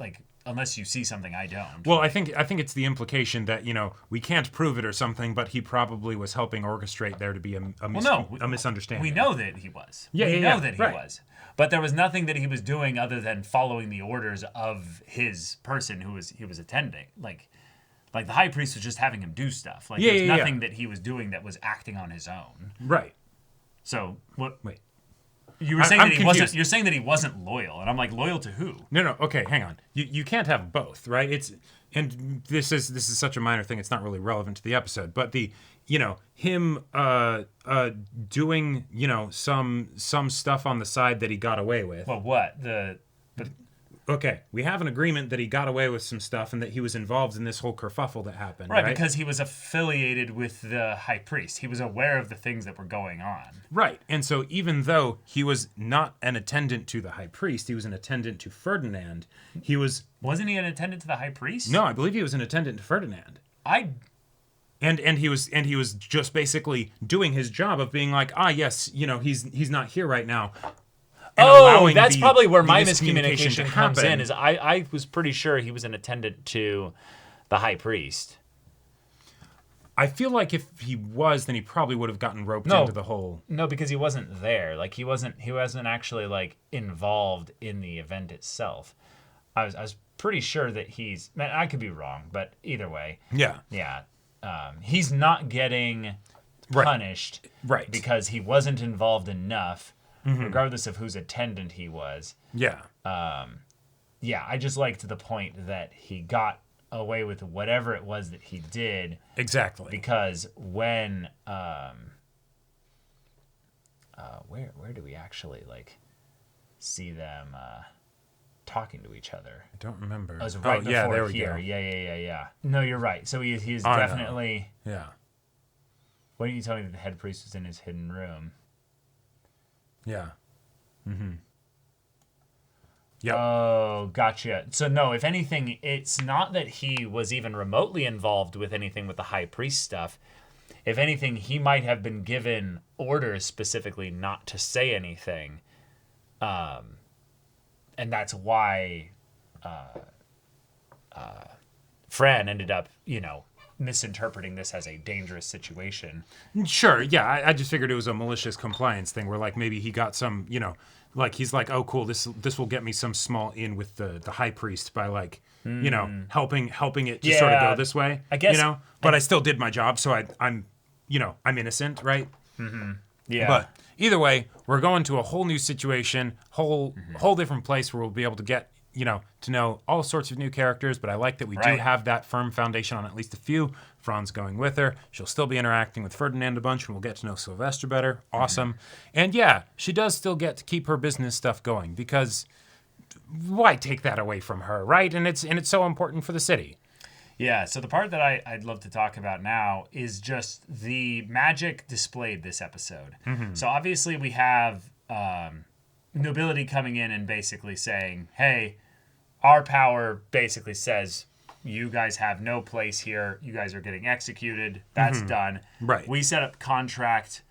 Speaker 1: unless you see something I don't.
Speaker 2: Well, I think it's the implication that, you know, we can't prove it or something, but he probably was helping orchestrate there to be a misunderstanding.
Speaker 1: We know that he was.
Speaker 2: Yeah,
Speaker 1: we
Speaker 2: yeah,
Speaker 1: know
Speaker 2: yeah,
Speaker 1: that he
Speaker 2: right.
Speaker 1: was. But there was nothing that he was doing other than following the orders of his person he was attending. Like the high priest was just having him do stuff. Like there's nothing that he was doing that was acting on his own.
Speaker 2: Right.
Speaker 1: So what?
Speaker 2: Wait.
Speaker 1: You were saying
Speaker 2: I'm
Speaker 1: that he wasn't.
Speaker 2: confused.
Speaker 1: You're saying that he wasn't loyal, and I'm like, loyal to who?
Speaker 2: No, okay, hang on. You can't have both, right? This is such a minor thing. It's not really relevant to the episode, but him doing some stuff on the side that he got away with.
Speaker 1: Well, what
Speaker 2: Okay, we have an agreement that he got away with some stuff and that he was involved in this whole kerfuffle that happened.
Speaker 1: Right, because he was affiliated with the high priest. He was aware of the things that were going on.
Speaker 2: Right, and so even though he was not an attendant to the high priest, he was an attendant to Ferdinand.
Speaker 1: Wasn't he an attendant to the high priest?
Speaker 2: No, I believe he was an attendant to Ferdinand. And he was just basically doing his job of being like, yes, he's not here right now.
Speaker 1: Oh, that's probably where my
Speaker 2: miscommunication
Speaker 1: miscommunication
Speaker 2: to
Speaker 1: comes
Speaker 2: happen.
Speaker 1: in. Is I was pretty sure he was an attendant to the high priest.
Speaker 2: I feel like if he was, then he probably would have gotten roped into the whole.
Speaker 1: No, because he wasn't there. Like he wasn't actually like involved in the event itself. I was pretty sure that man, I could be wrong, but either way.
Speaker 2: Yeah.
Speaker 1: Yeah. He's not getting punished
Speaker 2: Right.
Speaker 1: because he wasn't involved enough, regardless of whose attendant he was.
Speaker 2: Yeah.
Speaker 1: Yeah, I just liked the point that he got away with whatever it was that he did.
Speaker 2: Exactly.
Speaker 1: Because when where do we actually like see them talking to each other?
Speaker 2: I don't remember.
Speaker 1: It was right before
Speaker 2: there we
Speaker 1: here.
Speaker 2: go.
Speaker 1: Yeah. No, you're right. So he's
Speaker 2: I know.
Speaker 1: definitely.
Speaker 2: Yeah.
Speaker 1: Why didn't you tell me that the head priest was in his hidden room?
Speaker 2: Yeah. Mm-hmm. Yep.
Speaker 1: Oh, gotcha. So no, if anything, it's not that he was even remotely involved with anything with the high priest stuff. If anything, he might have been given orders specifically not to say anything. and that's why Fran ended up, misinterpreting this as a dangerous situation.
Speaker 2: Sure, yeah. I just figured it was a malicious compliance thing where, like, maybe he got some, like, he's like, oh, cool, this will get me some small in with the high priest by, like, helping it to sort of go this way.
Speaker 1: I guess.
Speaker 2: But I still did my job, so I'm innocent, right?
Speaker 1: Mm-hmm. Yeah.
Speaker 2: But either way, we're going to a whole new situation, whole different place where we'll be able to get, to know all sorts of new characters, but I like that we do have that firm foundation on at least a few. Fran's going with her. She'll still be interacting with Ferdinand a bunch, and we'll get to know Sylvester better. Awesome. And yeah, she does still get to keep her business stuff going, because why take that away from her, right? And it's so important for the city.
Speaker 1: Yeah, so the part that I'd love to talk about now is just the magic displayed this episode. Mm-hmm. So obviously we have nobility coming in and basically saying, hey, our power basically says you guys have no place here. You guys are getting executed. That's done.
Speaker 2: Right.
Speaker 1: We set up contract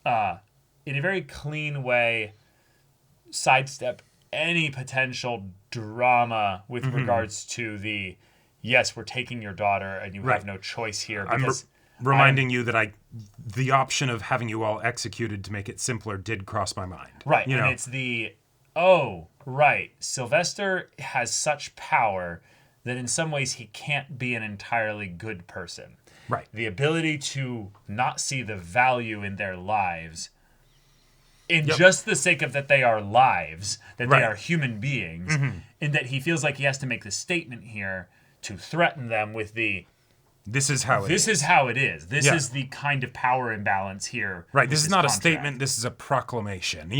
Speaker 1: in a very clean way, sidestep any potential drama with regards to the, yes, we're taking your daughter and you have no choice here. Because
Speaker 2: reminding you that the option of having you all executed to make it simpler did cross my mind.
Speaker 1: Right. And it's the, Sylvester has such power that in some ways he can't be an entirely good person.
Speaker 2: Right.
Speaker 1: The ability to not see the value in their lives in just the sake of that they are lives, that they are human beings, and that he feels like he has to make this statement here to threaten them with the,
Speaker 2: this is how it is.
Speaker 1: This is how it is. This is the kind of power imbalance here.
Speaker 2: Right. This is not a statement. This is a proclamation.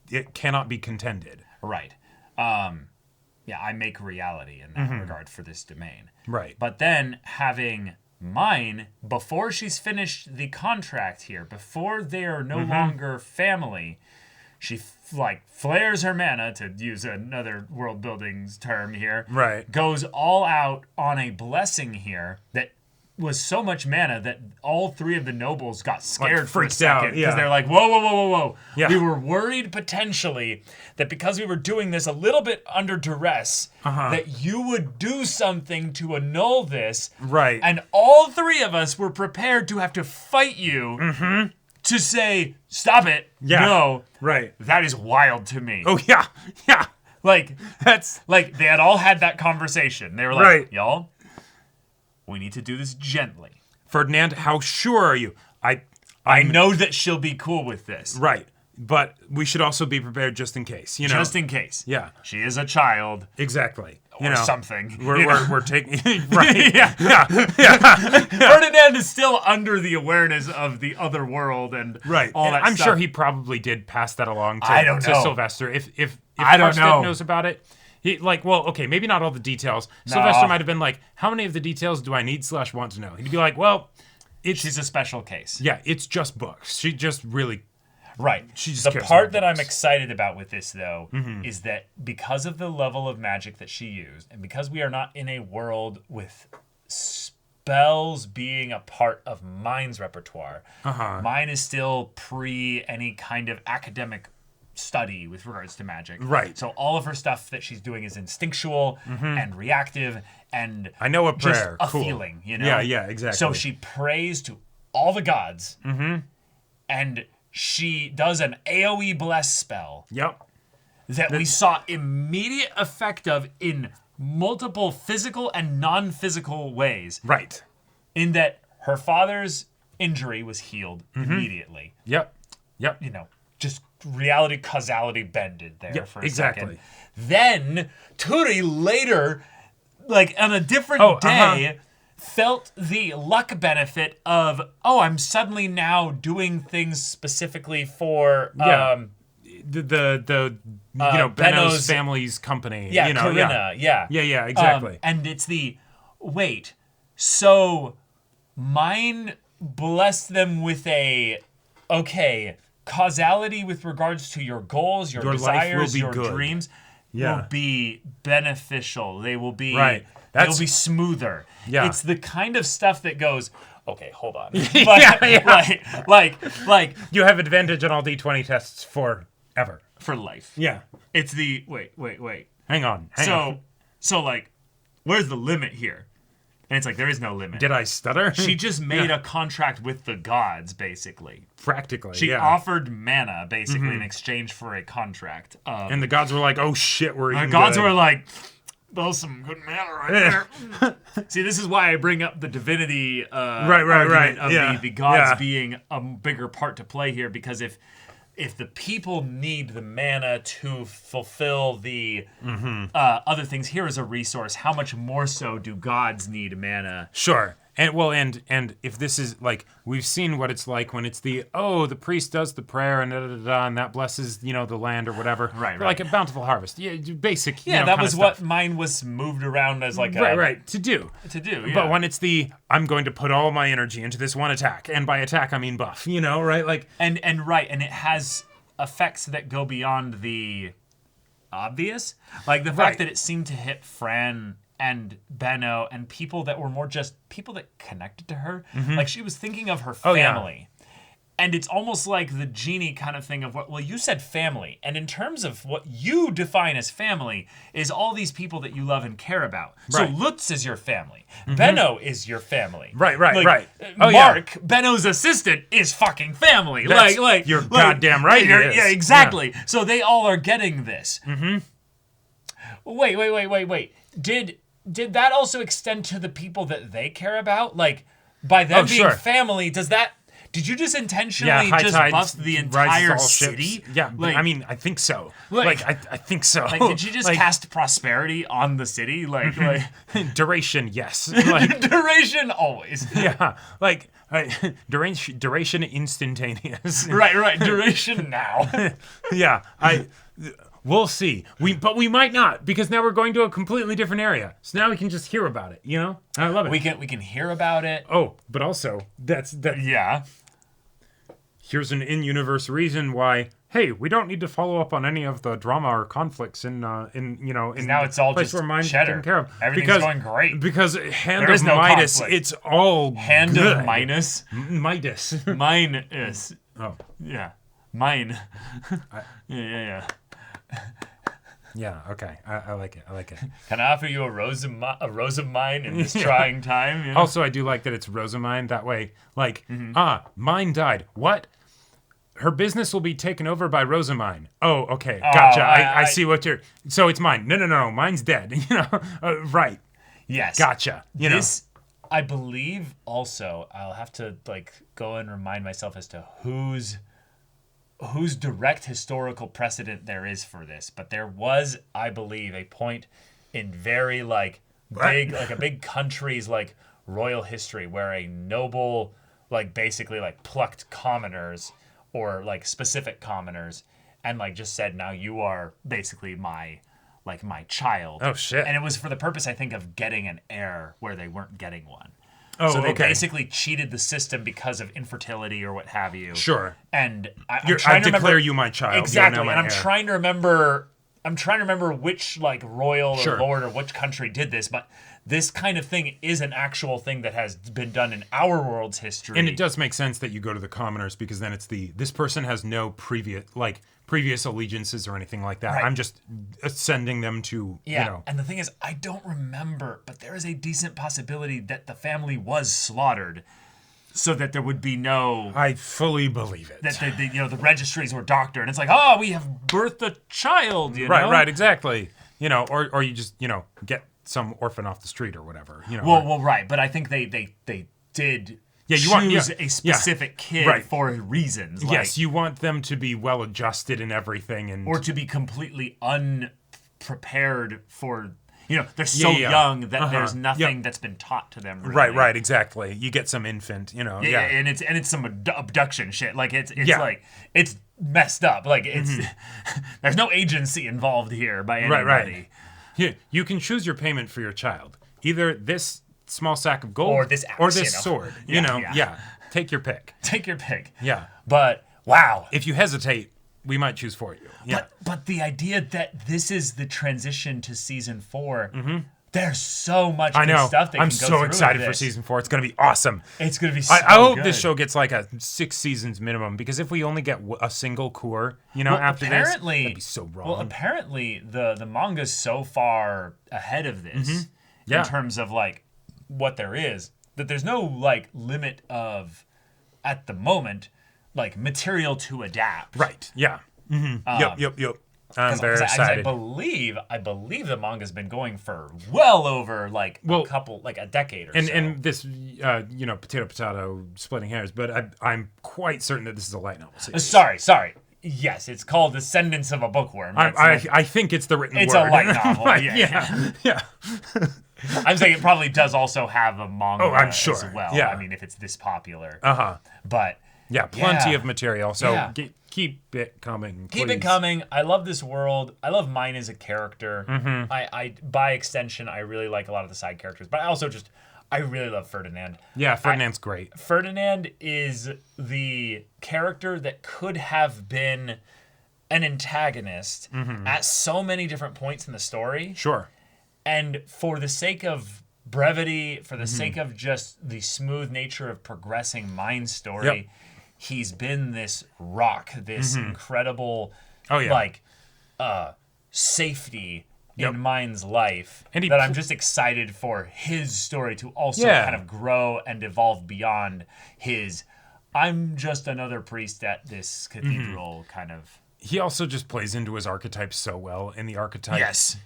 Speaker 2: It cannot be contended.
Speaker 1: Right. I make reality in that regard for this domain.
Speaker 2: Right.
Speaker 1: But then having mine, before she's finished the contract here, before they are no longer family, she flares her mana, to use another world building's term here.
Speaker 2: Right.
Speaker 1: Goes all out on a blessing here that was so much mana that all three of the nobles got scared for a second. Because they're like, whoa.
Speaker 2: Yeah.
Speaker 1: We were worried potentially that because we were doing this a little bit under duress, that you would do something to annul this.
Speaker 2: Right.
Speaker 1: And all three of us were prepared to have to fight you to say, stop it.
Speaker 2: Yeah.
Speaker 1: No.
Speaker 2: Right.
Speaker 1: That is wild to me.
Speaker 2: Oh, yeah. Yeah.
Speaker 1: That's like they had all had that conversation. They were like, y'all, we need to do this gently.
Speaker 2: Ferdinand, how sure are you?
Speaker 1: I know that she'll be cool with this.
Speaker 2: Right. But we should also be prepared just in case,
Speaker 1: Just in case.
Speaker 2: Yeah.
Speaker 1: She is a child.
Speaker 2: Exactly.
Speaker 1: Or something.
Speaker 2: We're taking... right.
Speaker 1: Yeah. Ferdinand is still under the awareness of the other world and all that
Speaker 2: I'm
Speaker 1: stuff.
Speaker 2: sure he probably did pass that along to,
Speaker 1: I don't know.
Speaker 2: Sylvester. If
Speaker 1: I don't know.
Speaker 2: knows about it... maybe not all the details. No. Sylvester might have been like, how many of the details do I need / want to know? He'd be like, well,
Speaker 1: she's a special case.
Speaker 2: Yeah, it's just books. She just really...
Speaker 1: Right.
Speaker 2: She just
Speaker 1: the part that I'm excited about with this, though, is that because of the level of magic that she used, and because we are not in a world with spells being a part of mine's repertoire, mine is still pre any kind of academic study with regards to magic.
Speaker 2: Right.
Speaker 1: So all of her stuff that she's doing is instinctual and reactive and
Speaker 2: I know a prayer.
Speaker 1: Just a feeling,
Speaker 2: Yeah, exactly.
Speaker 1: So she prays to all the gods and she does an AoE bless spell.
Speaker 2: Yep.
Speaker 1: That we saw immediate effect of in multiple physical and non-physical ways.
Speaker 2: Right.
Speaker 1: In that her father's injury was healed immediately.
Speaker 2: Yep.
Speaker 1: Just reality causality bended there for a second.
Speaker 2: Exactly.
Speaker 1: Then Turi later, on a different day, felt the luck benefit of, I'm suddenly now doing things specifically for
Speaker 2: the Benno's family's company.
Speaker 1: Yeah, Corinna.
Speaker 2: Yeah, exactly.
Speaker 1: And it's so mine blessed them with causality with regards to your goals, your desires, your dreams will be beneficial. They will be they'll be smoother.
Speaker 2: Yeah.
Speaker 1: It's the kind of stuff that goes, okay, hold on.
Speaker 2: Like you have advantage on all D20 tests forever.
Speaker 1: for life.
Speaker 2: Yeah.
Speaker 1: It's the wait.
Speaker 2: Hang on.
Speaker 1: So like, where's the limit here? And it's like there is no limit.
Speaker 2: Did I stutter?
Speaker 1: She just made a contract with the gods, basically.
Speaker 2: Practically.
Speaker 1: She offered mana, basically, in exchange for a contract.
Speaker 2: And the gods were like, "Oh shit, we're eating
Speaker 1: the gods
Speaker 2: good."
Speaker 1: were like, "Those some good mana right there." See, this is why I bring up the divinity argument of the gods being a bigger part to play here, because if the people need the mana to fulfill the other things here as a resource, how much more so do gods need mana?
Speaker 2: Sure. And if this is like, we've seen what it's like when it's the priest does the prayer and and that blesses, the land or whatever.
Speaker 1: Right.
Speaker 2: Like a bountiful harvest. Yeah, basic.
Speaker 1: Yeah, that was what mine was moved around as like
Speaker 2: to do.
Speaker 1: Yeah.
Speaker 2: But when it's I'm going to put all my energy into this one attack, and by attack I mean buff, right? Like
Speaker 1: and it has effects that go beyond the obvious, like the fact that it seemed to hit Fran and Benno and people that were more just people that connected to her. Like she was thinking of her family. And it's almost like the genie kind of thing of you said family. And in terms of what you define as family is all these people that you love and care about.
Speaker 2: Right.
Speaker 1: So Lutz is your family. Benno is your family.
Speaker 2: Right.
Speaker 1: Mark, Benno's assistant, is fucking family.
Speaker 2: You're goddamn right.
Speaker 1: Yeah, exactly. Yeah. So they all are getting this. Wait. Did that also extend to the people that they care about? Like, by them being family, does that... Did you just intentionally just buff the entire city?
Speaker 2: Yeah, I mean, I think so. I think so.
Speaker 1: Like, did you just cast prosperity on the city? Like
Speaker 2: duration, yes.
Speaker 1: Duration, always.
Speaker 2: Yeah, duration instantaneous.
Speaker 1: Right. Duration now.
Speaker 2: Yeah, we'll see. But we might not, because now we're going to a completely different area. So now we can just hear about it. I love it.
Speaker 1: We can hear about it.
Speaker 2: Oh, but also that's.
Speaker 1: Yeah.
Speaker 2: Here's an in-universe reason why. Hey, we don't need to follow up on any of the drama or conflicts in now
Speaker 1: it's all just cheddar.
Speaker 2: Care of.
Speaker 1: Everything's going great.
Speaker 2: Because Hand of Midas, it's all
Speaker 1: Hand
Speaker 2: good.
Speaker 1: of Midas.
Speaker 2: Midas.
Speaker 1: Mine is.
Speaker 2: Oh.
Speaker 1: Yeah. Mine. Yeah.
Speaker 2: Yeah, okay. I like it.
Speaker 1: Can I offer you a rose of mine in this trying time?
Speaker 2: Also, I do like that it's Rosamine. That way, mine died. What? Her business will be taken over by Rosamine. Oh, okay. Gotcha. I see what you're... So it's mine. No. Mine's dead. Right.
Speaker 1: Yes.
Speaker 2: Gotcha.
Speaker 1: This, I believe, also, I'll have to go and remind myself as to whose direct historical precedent there is for this, but there was, I believe, a point in very big country's royal history where a noble basically plucked commoners or specific commoners and just said, now you are basically my child.
Speaker 2: Oh shit.
Speaker 1: And it was for the purpose, I think, of getting an heir where they weren't getting one.
Speaker 2: Oh,
Speaker 1: so they
Speaker 2: okay.
Speaker 1: basically cheated the system because of infertility or what have you.
Speaker 2: Sure.
Speaker 1: And I
Speaker 2: declare you my child.
Speaker 1: Exactly.
Speaker 2: And
Speaker 1: I'm trying to remember which royal
Speaker 2: Sure.
Speaker 1: or lord or which country did this, but this kind of thing is an actual thing that has been done in our world's history.
Speaker 2: And it does make sense that you go to the commoners, because then it's this person has no previous allegiances or anything like that.
Speaker 1: Right.
Speaker 2: I'm just sending them to,
Speaker 1: And the thing is, I don't remember, but there is a decent possibility that the family was slaughtered so that there would be no...
Speaker 2: I fully believe it.
Speaker 1: That the registries were doctored, and it's we have birthed a child,
Speaker 2: Right, exactly. Or you just, get some orphan off the street or whatever.
Speaker 1: Well, right, but I think they did...
Speaker 2: Yeah,
Speaker 1: choose a specific kid for reasons.
Speaker 2: Yes, you want them to be well adjusted and everything,
Speaker 1: or to be completely unprepared for. They're so young that there's nothing that's been taught to them. Really.
Speaker 2: Right, exactly. You get some infant,
Speaker 1: and it's some abduction shit. It's messed up. There's no agency involved here by anybody.
Speaker 2: Right. Yeah, you can choose your payment for your child. Either this small sack of gold
Speaker 1: or this axe,
Speaker 2: or this sword. Take your pick. Yeah.
Speaker 1: But wow,
Speaker 2: if you hesitate, we might choose for you. Yeah.
Speaker 1: But the idea that this is the transition to season 4, There's so much
Speaker 2: I
Speaker 1: good
Speaker 2: know.
Speaker 1: stuff they
Speaker 2: I'm
Speaker 1: can go
Speaker 2: so
Speaker 1: through
Speaker 2: excited
Speaker 1: with
Speaker 2: for
Speaker 1: this.
Speaker 2: season 4. It's going to be awesome.
Speaker 1: It's going to be so
Speaker 2: I hope
Speaker 1: good.
Speaker 2: this show gets like a 6 seasons minimum, because if we only get a single core,
Speaker 1: Well,
Speaker 2: after this,
Speaker 1: apparently,
Speaker 2: that'd be so wrong.
Speaker 1: Well, apparently the manga's so far ahead of this
Speaker 2: Yeah.
Speaker 1: in terms of like what there is, that there's no like limit of, at the moment, like material to adapt.
Speaker 2: Right. Yeah. Yep. I'm very
Speaker 1: 'Cause
Speaker 2: excited.
Speaker 1: I believe the manga's been going for well over like a decade or so.
Speaker 2: And this, potato, splitting hairs, but I'm quite certain that this is a light novel series.
Speaker 1: Sorry. Yes, it's called Ascendance of a Bookworm.
Speaker 2: I think it's the written
Speaker 1: It's
Speaker 2: word.
Speaker 1: a light novel.
Speaker 2: Right,
Speaker 1: yeah. I'm saying it probably does also have a manga
Speaker 2: I'm sure.
Speaker 1: as well.
Speaker 2: Yeah.
Speaker 1: I mean, if it's this popular.
Speaker 2: Uh-huh.
Speaker 1: But
Speaker 2: Yeah, plenty
Speaker 1: yeah.
Speaker 2: of material. So
Speaker 1: Yeah.
Speaker 2: keep it coming.
Speaker 1: Keep it
Speaker 2: please.
Speaker 1: coming. I love this world. I love Mine as a character.
Speaker 2: Mm-hmm.
Speaker 1: I by extension, I really like a lot of the side characters, but I really love Ferdinand.
Speaker 2: Yeah, Ferdinand's great.
Speaker 1: Ferdinand is the character that could have been an antagonist at so many different points in the story.
Speaker 2: Sure.
Speaker 1: And for the sake of brevity, for the sake of just the smooth nature of progressing Mine's story, he's been this rock, this incredible, safety in Mine's life.
Speaker 2: And
Speaker 1: that I'm just excited for his story to also kind of grow and evolve beyond his, I'm just another priest at this cathedral kind of.
Speaker 2: He also just plays into his archetype so well, and the archetype
Speaker 1: Yes.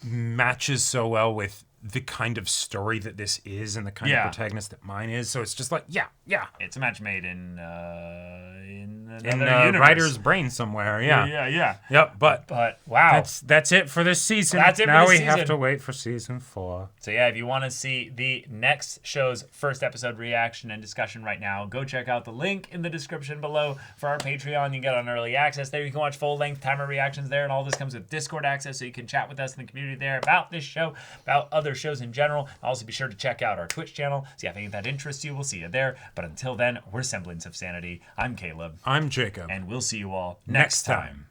Speaker 2: matches so well with the kind of story that this is and the kind of protagonist that Mine is. So it's just like, yeah.
Speaker 1: It's a match made in another
Speaker 2: In
Speaker 1: universe.
Speaker 2: writer's brain somewhere, yeah.
Speaker 1: Yeah.
Speaker 2: Yep, but
Speaker 1: wow.
Speaker 2: that's it for this season.
Speaker 1: That's it for
Speaker 2: now
Speaker 1: this
Speaker 2: we have
Speaker 1: season.
Speaker 2: to wait for season 4.
Speaker 1: So yeah, if you want to see the next show's first episode reaction and discussion right now, go check out the link in the description below for our Patreon. You can get on early access there. You can watch full-length timer reactions there, and all this comes with Discord access, so you can chat with us in the community there about this show, about other shows in general. Also, be sure to check out our Twitch channel. So if any of that interests you, we'll see you there. But until then, we're Semblance of Sanity. I'm Caleb.
Speaker 2: I'm Jacob.
Speaker 1: And we'll see you all next time.